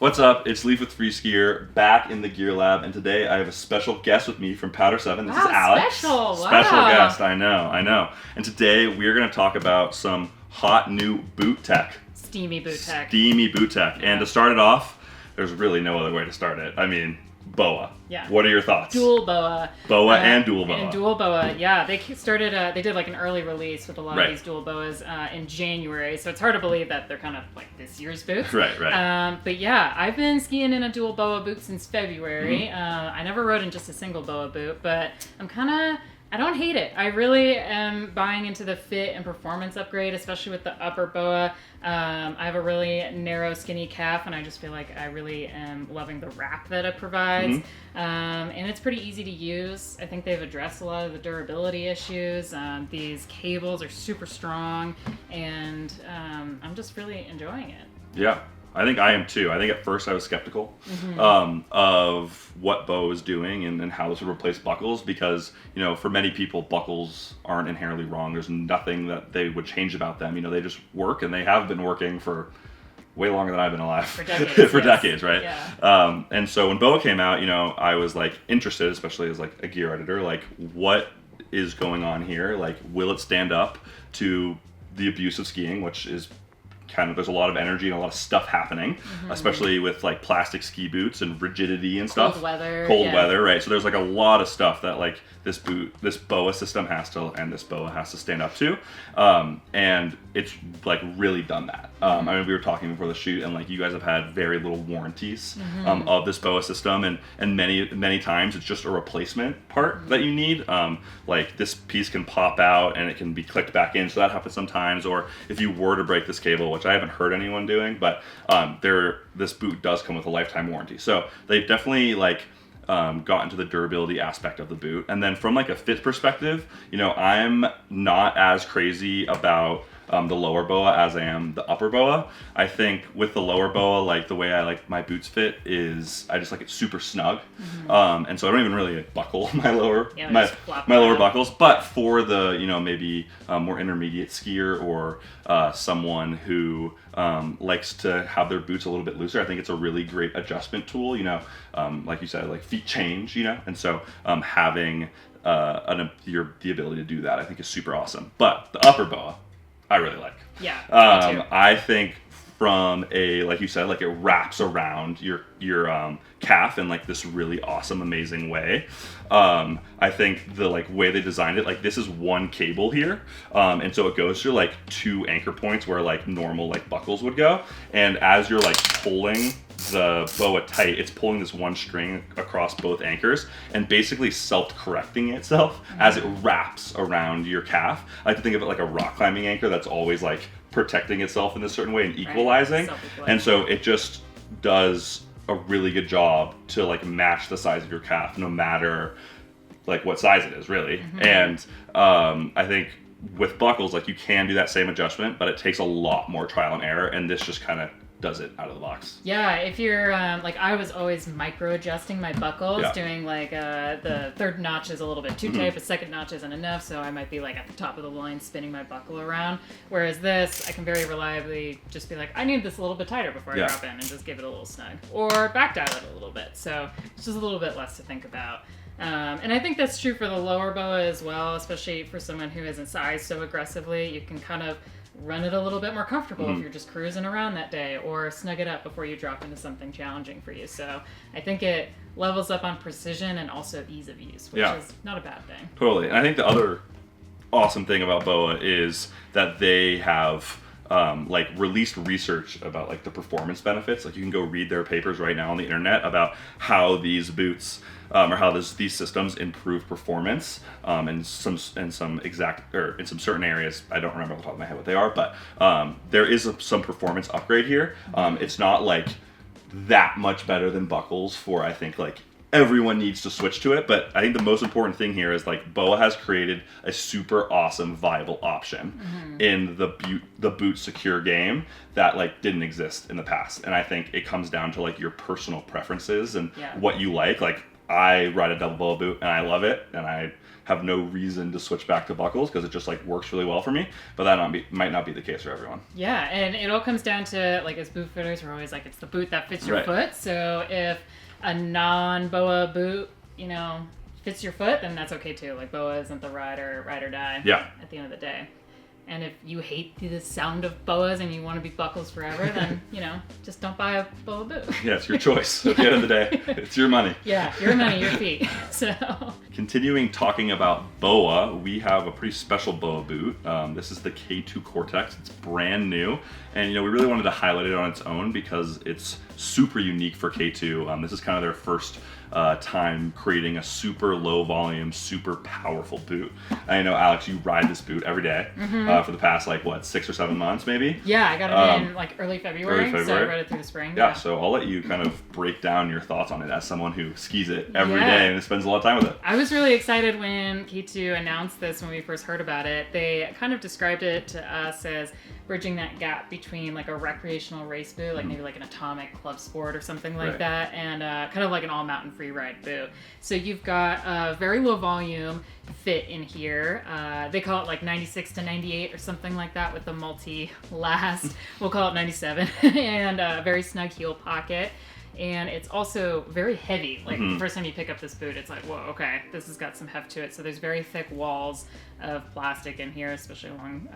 What's up? It's Leaf with Freeskier, back in the Gear Lab, and today I have a special guest with me from Powder 7. This is Alex. Special Guest, I know. And today we are going to talk about some hot new boot tech. Steamy boot tech. Yeah. And to start it off, there's really no other way to start it. I mean, Boa. Yeah. What are your thoughts? Dual Boa. And Dual Boa. And Dual Boa, yeah. They started, they did like an early release with a lot of these Dual Boas in January, so it's hard to believe that they're kind of like this year's boots. Right. But yeah, I've been skiing in a Dual Boa boot since February. I never rode in just a single Boa boot, but I don't hate it. I really am buying into the fit and performance upgrade, especially with the upper Boa. I have a really narrow, skinny calf, and I just feel like I really am loving the wrap that it provides. And it's pretty easy to use. I think they've addressed a lot of the durability issues. These cables are super strong, and I'm just really enjoying it. Yeah. I think I am too. I think at first I was skeptical of what Boa was doing and how this would replace buckles because, you know, for many people, buckles aren't inherently wrong. There's nothing that they would change about them. You know, they just work, and they have been working for way longer than I've been alive. For decades. Decades, right? Yeah. And so when Boa came out, you know, I was like interested, especially as like a gear editor, like what is going on here? Like, will it stand up to the abuse of skiing, which is kind of, there's a lot of energy and a lot of stuff happening, especially with like plastic ski boots and rigidity and stuff. Cold weather, right? So there's like a lot of stuff that like this Boa system has to stand up to, and it's like really done that. I mean, we were talking before the shoot, and like you guys have had very little warranties of this Boa system, and many times it's just a replacement part that you need. Like this piece can pop out and it can be clicked back in, so that happens sometimes. Or if you were to break this cable, which I haven't heard anyone doing, but this boot does come with a lifetime warranty. So they've definitely like gotten to the durability aspect of the boot. And then from like a fit perspective, you know, I'm not as crazy about the lower Boa as I am the upper Boa. I think with the lower Boa, like the way I like my boots fit is I just like it super snug. And so I don't even really buckle my lower buckles. But for the, you know, maybe more intermediate skier or someone who likes to have their boots a little bit looser, I think it's a really great adjustment tool. You know, like you said, like feet change, you know, and so having the ability to do that, I think is super awesome. But the upper Boa, I really like. Yeah, me too. I think from a, like you said, like it wraps around your calf in like this really awesome, amazing way. I think the like way they designed it, like this is one cable here, and so it goes through like two anchor points where like normal like buckles would go, and as you're like pulling the Boa tight, it's pulling this one string across both anchors and basically self-correcting itself as it wraps around your calf. I like to think of it like a rock climbing anchor that's always like protecting itself in a certain way and equalizing. And so it just does a really good job to like match the size of your calf no matter like what size it is, really. And I think with buckles, like you can do that same adjustment, but it takes a lot more trial and error, and this just kind of does it out of the box. Yeah, if you're like I was always micro adjusting my buckles, doing like the third notch is a little bit too tight, but second notch isn't enough, so I might be like at the top of the line spinning my buckle around. Whereas this, I can very reliably just be like, I need this a little bit tighter before I drop in, and just give it a little snug, or back dial it a little bit. So it's just a little bit less to think about. And I think that's true for the lower Boa as well, especially for someone who isn't sized so aggressively. You can kind of run it a little bit more comfortable if you're just cruising around that day, or snug it up before you drop into something challenging for you. So I think it levels up on precision and also ease of use, which is not a bad thing. Totally. And I think the other awesome thing about Boa is that they have like released research about like the performance benefits. Like you can go read their papers right now on the internet about how these boots or how these systems improve performance in some certain areas. I don't remember off the top of my head what they are, but there is some performance upgrade here. It's not like that much better than buckles for, I think, like everyone needs to switch to it, but I think the most important thing here is like Boa has created a super awesome viable option in the boot secure game that like didn't exist in the past. And I think it comes down to like your personal preferences and what you like. Like I ride a double boa boot and I love it, and I have no reason to switch back to buckles because it just like works really well for me. But that might not be the case for everyone. Yeah, and it all comes down to, like, as boot fitters, we're always like, it's the boot that fits your foot. So if a non-boa boot, you know, fits your foot, then that's okay too. Like, boa isn't the ride or die. Yeah. At the end of the day. And if you hate the sound of boas and you want to be buckles forever, then, you know, just don't buy a boa boot. Yeah, it's your choice. At the end of the day, it's your money. Yeah, your money, your feet. So, continuing talking about boa, we have a pretty special boa boot. This is the K2 Cortex. It's brand new, and we really wanted to highlight it on its own because it's super unique for K2. This is kind of their first time creating a super low volume, super powerful boot. I know, Alex, you ride this boot every day for the past 6 or 7 months, maybe? Yeah, I got it in early February, so I rode it through the spring. Yeah, so I'll let you kind of break down your thoughts on it as someone who skis it every day and spends a lot of time with it. I was really excited when K2 announced this when we first heard about it. They kind of described it to us as bridging that gap between like a recreational race boot, like maybe like an Atomic Club Sport or something like that, and kind of like an all-mountain free ride boot. So you've got a very low volume fit in here. They call it like 96 to 98 or something like that with the multi-last. We'll call it 97. And a very snug heel pocket. And it's also very heavy. Like the first time you pick up this boot, it's like, whoa, okay, this has got some heft to it. So there's very thick walls of plastic in here, especially along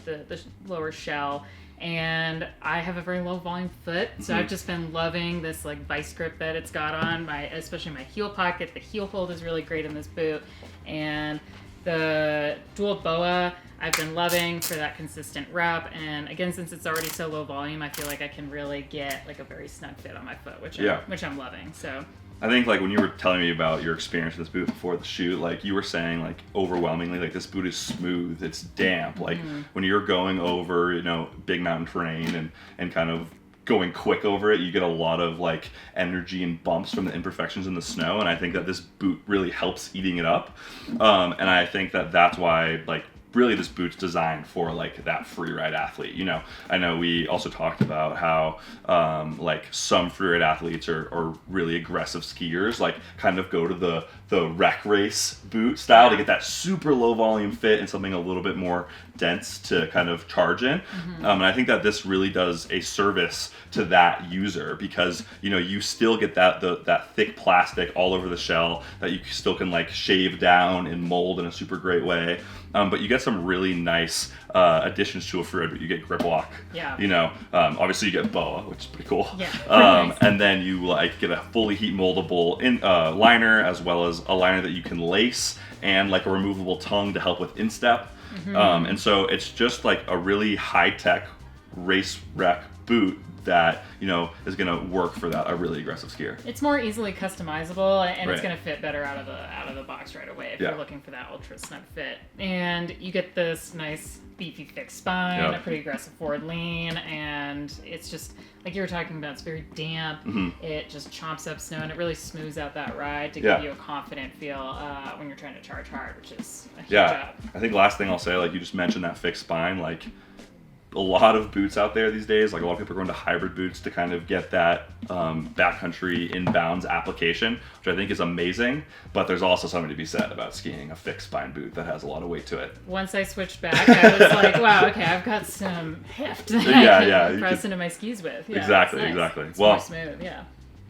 the lower shell. And I have a very low volume foot, so I've just been loving this like vice grip that it's got on especially my heel pocket. The heel hold is really great in this boot, and the dual boa I've been loving for that consistent rep. And again, since it's already so low volume, I feel like I can really get like a very snug fit on my foot, which I'm loving. So I think like when you were telling me about your experience with this boot before the shoot, like you were saying like overwhelmingly like this boot is smooth, it's damp. Like when you're going over, big mountain terrain and kind of going quick over it, you get a lot of like energy and bumps from the imperfections in the snow, and I think that this boot really helps eating it up. And I think that that's why like really this boot's designed for like that free ride athlete. I know we also talked about how like some free ride athletes are really aggressive skiers, like kind of go to the rec race boot style to get that super low volume fit and something a little bit more dense to kind of charge in. And I think that this really does a service to that user because you still get that thick plastic all over the shell that you still can like shave down and mold in a super great way. But you get some really nice additions to a free ride boot. You get grip lock. Yeah. Obviously you get boa, which is pretty cool. Yeah. Nice. And then you like get a fully heat moldable liner, as well as a liner that you can lace, and like a removable tongue to help with instep. And so it's just like a really high tech race rec boot that is going to work for a really aggressive skier. It's more easily customizable, and it's going to fit better out of the box right away if you're looking for that ultra snug fit. And you get this nice beefy thick spine, a pretty aggressive forward lean, and it's just like you were talking about, it's very damp. It just chomps up snow, and it really smooths out that ride to give you a confident feel when you're trying to charge hard, which is a huge up. I think last thing I'll say, like you just mentioned that fixed spine, like a lot of boots out there these days, like a lot of people are going to hybrid boots to kind of get that backcountry inbounds application, which I think is amazing, but there's also something to be said about skiing a fixed spine boot that has a lot of weight to it. Once I switched back, I was like, wow, okay, I've got some heft that I can press into my skis with. Yeah, exactly. It's more smooth,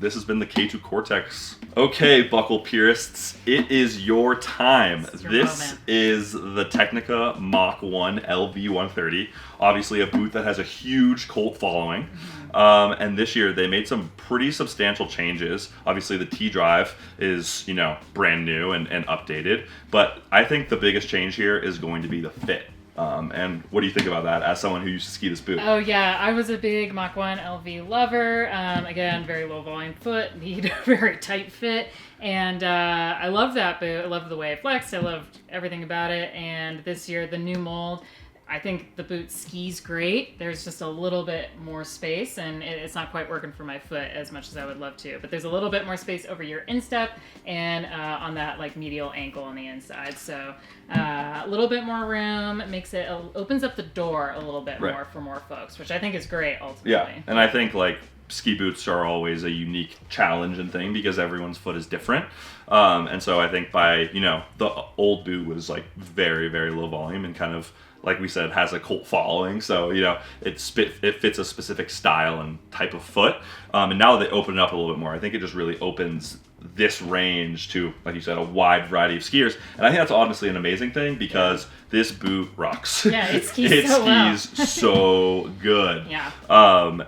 This has been the K2 Cortex. Okay, buckle purists, it is your time. This is the Tecnica Mach 1 LV130. Obviously a boot that has a huge cult following. And this year they made some pretty substantial changes. Obviously the T-drive is, brand new and updated. But I think the biggest change here is going to be the fit. And what do you think about that as someone who used to ski this boot? Oh yeah, I was a big Mach 1 LV lover. Again, very low volume foot, need a very tight fit. And I love that boot. I love the way it flexed. I loved everything about it. And this year, the new mold, I think the boot skis great. There's just a little bit more space, and it's not quite working for my foot as much as I would love to. But there's a little bit more space over your instep and on that like medial ankle on the inside. So a little bit more room. It opens up the door a little bit more for more folks, which I think is great ultimately. Yeah, and I think like ski boots are always a unique challenge and thing because everyone's foot is different. And so I think by, the old boot was like very, very low volume and kind of, like we said, has a cult following. So, it fits a specific style and type of foot. And now that they open it up a little bit more, I think it just really opens this range to, like you said, a wide variety of skiers. And I think that's honestly an amazing thing because this boot rocks. Yeah, it skis so well. So good. Yeah.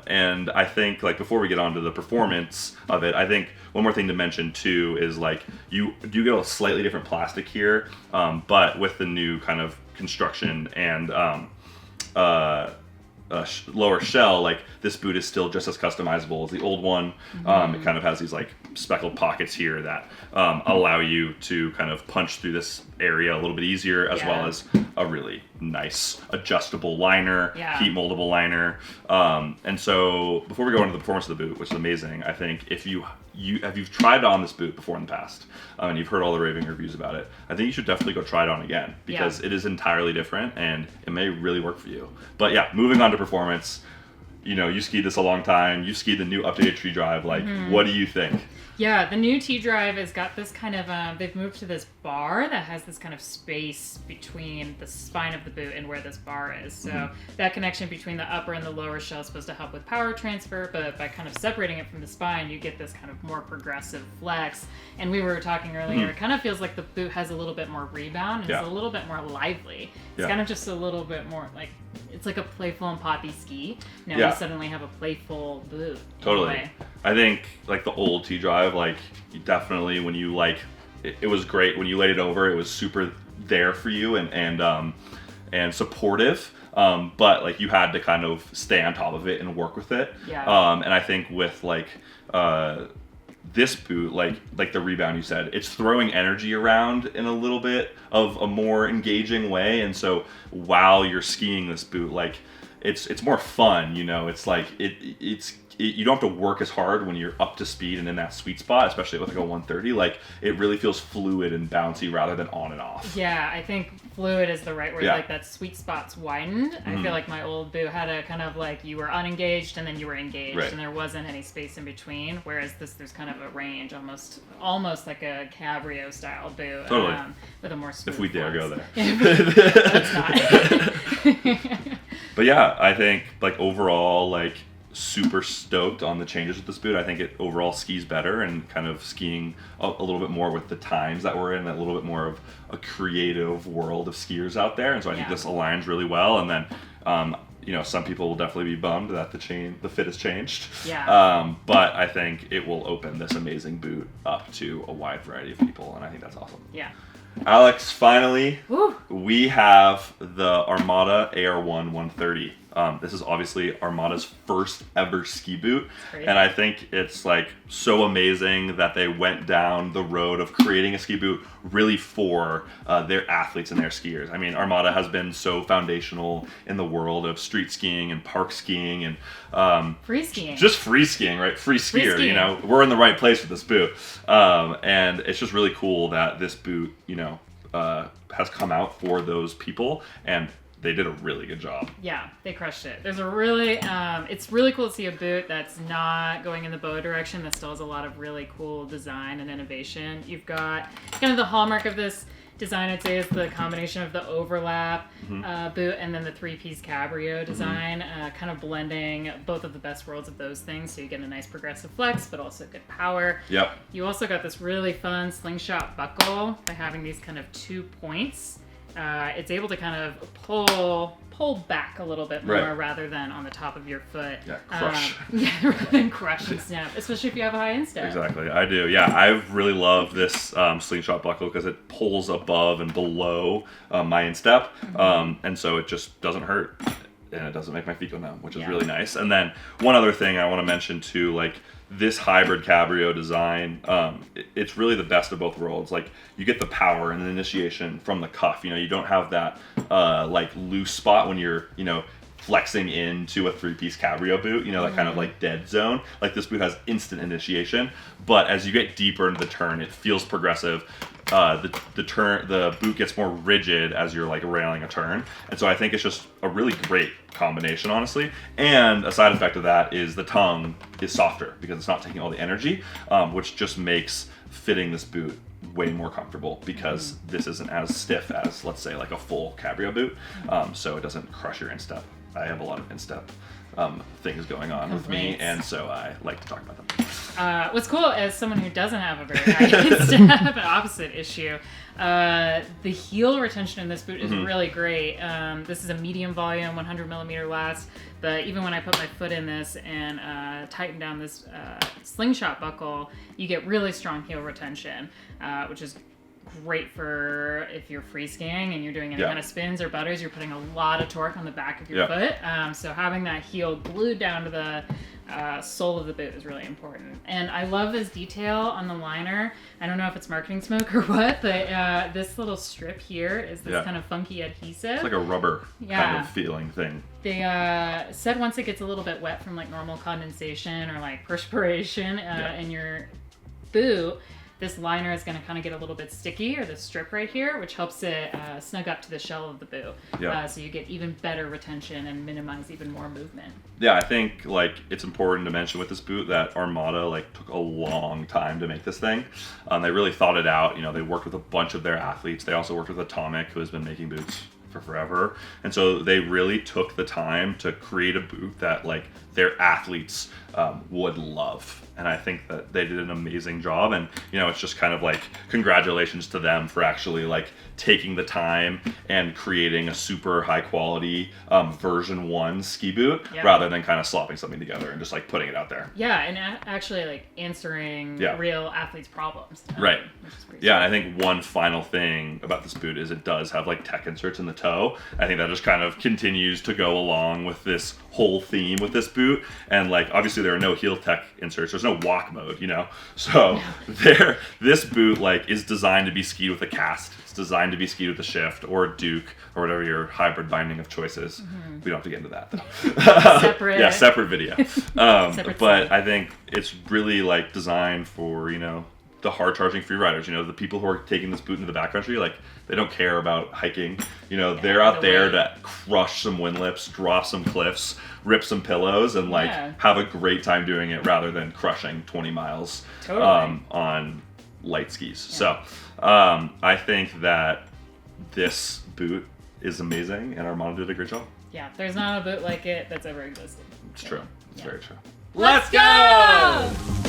And I think, like, before we get on to the performance of it, I think one more thing to mention too is, like, you do get a slightly different plastic here, but with the new kind of construction and lower shell, like, this boot is still just as customizable as the old one. It kind of has these like speckled pockets here that allow you to kind of punch through this area a little bit easier, as well as a really nice adjustable liner, heat moldable liner. And so before we go into the performance of the boot, which is amazing, I think if you've tried on this boot before in the past, and you've heard all the raving reviews about it, I think you should definitely go try it on again because it is entirely different and it may really work for you. But yeah, moving on to performance, you skied this a long time. You skied the new updated T drive. Like, what do you think? Yeah, the new T drive has got this kind of, they've moved to this bar that has this kind of space between the spine of the boot and where this bar is. So that connection between the upper and the lower shell is supposed to help with power transfer, but by kind of separating it from the spine, you get this kind of more progressive flex. And we were talking earlier, it kind of feels like the boot has a little bit more rebound and it's a little bit more lively. It's kind of just a little bit more like, it's like a playful and poppy ski. Now you suddenly have a playful boot. Totally. I think, like, the old T drive, like, you definitely, when you, like, it was great when you laid it over, it was super there for you and supportive. But, like, you had to kind of stay on top of it and work with it. And I think with, like, this boot, like the rebound you said, it's throwing energy around in a little bit of a more engaging way. And so while you're skiing this boot, like, it's more fun, it's like you don't have to work as hard when you're up to speed and in that sweet spot, especially with like a 130. Like, it really feels fluid and bouncy rather than on and off. Yeah, I think fluid is the right word. Like, that sweet spot's widened. I feel like my old boot had a kind of like, you were unengaged and then you were engaged, and there wasn't any space in between. Whereas there's kind of a range, almost like a cabrio style boot. Totally. With a more smooth if we dare go there. Let's not. But yeah, I think, like, overall, like, super stoked on the changes with this boot. I think it overall skis better and kind of skiing a little bit more with the times that we're in, a little bit more of a creative world of skiers out there. And so I think this aligns really well. And then, some people will definitely be bummed that the fit has changed. But I think it will open this amazing boot up to a wide variety of people. And I think that's awesome. Yeah. Alex, finally, we have the Armada AR One 130. This is obviously Armada's first ever ski boot, and I think it's, like, so amazing that they went down the road of creating a ski boot really for their athletes and their skiers. I mean, Armada has been so foundational in the world of street skiing and park skiing and free skiing. Just free skiing, right? Freeskier. We're in the right place with this boot, and it's just really cool that this boot, has come out for those people, and they did a really good job. Yeah, they crushed it. There's a really, it's really cool to see a boot that's not going in the boa direction, that still has a lot of really cool design and innovation. You've got kind of the hallmark of this design, I'd say, is the combination of the overlap boot and then the three-piece cabrio design, kind of blending both of the best worlds of those things, so you get a nice progressive flex, but also good power. You also got this really fun slingshot buckle by having these kind of 2 points. It's able to kind of pull back a little bit more rather than on the top of your foot. Crush. Rather than crush and snap, especially if you have a high instep. Exactly, I do. Yeah, I really love this slingshot buckle because it pulls above and below my instep, and so it just doesn't hurt. And it doesn't make my feet go numb, which is really nice. And then one other thing I want to mention too, like, this hybrid cabrio design, it's really the best of both worlds. Like, you get the power and the initiation from the cuff. You don't have that like loose spot when you're flexing into a 3-piece cabrio boot, you know, that kind of like dead zone. Like this boot has instant initiation, but as you get deeper into the turn, it feels progressive. The boot gets more rigid as you're like railing a turn, and so I think it's just a really great combination, honestly. And a side effect of that is the tongue is softer because it's not taking all the energy, which just makes fitting this boot way more comfortable because this isn't as stiff as, let's say, like a full cabrio boot, so it doesn't crush your instep. I have a lot of instep things going on with me, and so I like to talk about them. What's cool as someone who doesn't have a very high instep, an opposite issue, the heel retention in this boot is really great. This is a medium volume, 100 millimeter last, but even when I put my foot in this and tighten down this slingshot buckle, you get really strong heel retention, which is great for if you're free skiing and you're doing any kind of spins or butters, you're putting a lot of torque on the back of your foot. So having that heel glued down to the sole of the boot is really important. And I love this detail on the liner. I don't know if it's marketing smoke or what, but this little strip here is this kind of funky adhesive. It's like a rubber kind of feeling thing. They said once it gets a little bit wet from like normal condensation or like perspiration in your boot, this liner is going to kind of get a little bit sticky, or the strip right here, which helps it snug up to the shell of the boot. So you get even better retention and minimize even more movement. Yeah, I think like it's important to mention with this boot that Armada like took a long time to make this thing. They really thought it out. You know, they worked with a bunch of their athletes. They also worked with Atomic, who has been making boots for forever. And so they really took the time to create a boot that like their athletes would love. And I think that they did an amazing job. And, you know, it's just kind of like congratulations to them for actually like taking the time and creating a super high quality version 1 ski boot rather than kind of slopping something together and just like putting it out there. Yeah, and actually like answering real athletes' problems. Right. Yeah, and I think one final thing about this boot is it does have like tech inserts in the toe. I think that just kind of continues to go along with this whole theme with this boot. And like obviously there are no heel tech inserts. There's no walk mode, you know. So this boot like is designed to be skied with a cast. It's designed to be skied with a shift or a Duke or whatever your hybrid binding of choice is. We don't have to get into that though. Separate. Separate video. But I think it's really like designed for, you know, the hard charging free riders, you know, the people who are taking this boot into the backcountry, like they don't care about hiking, you know, they're out there to crush some wind lips, drop some cliffs, rip some pillows, and like have a great time doing it rather than crushing 20 miles on light skis. So I think that this boot is amazing and Armada did a great job. Yeah, there's not a boot like it that's ever existed. It's true. It's very true. Let's go!